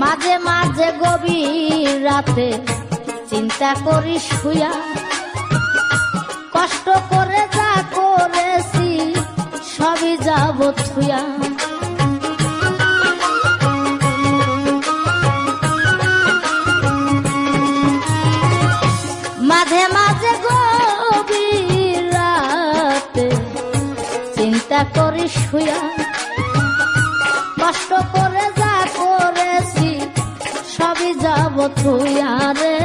মাঝে মাঝে গভীর রাতে চিন্তা করি শুয়া, কষ্ট করে যা করেছি সবই যাব থুয়া। মাঝে মাঝে গভীর রাতে চিন্তা করি শুয়া, কষ্ট করে যা করেছি সবই যাব থুয়া রে।